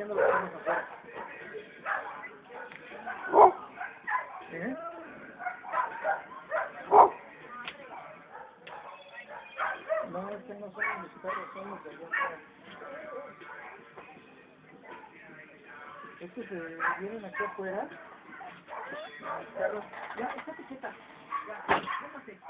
viendo los carros afuera. ¿Eh? No, es que no son mis perros, son los de allá afuera. Estos vienen aquí afuera. Los carros. Ya, estate quieta. Ya, cálmate.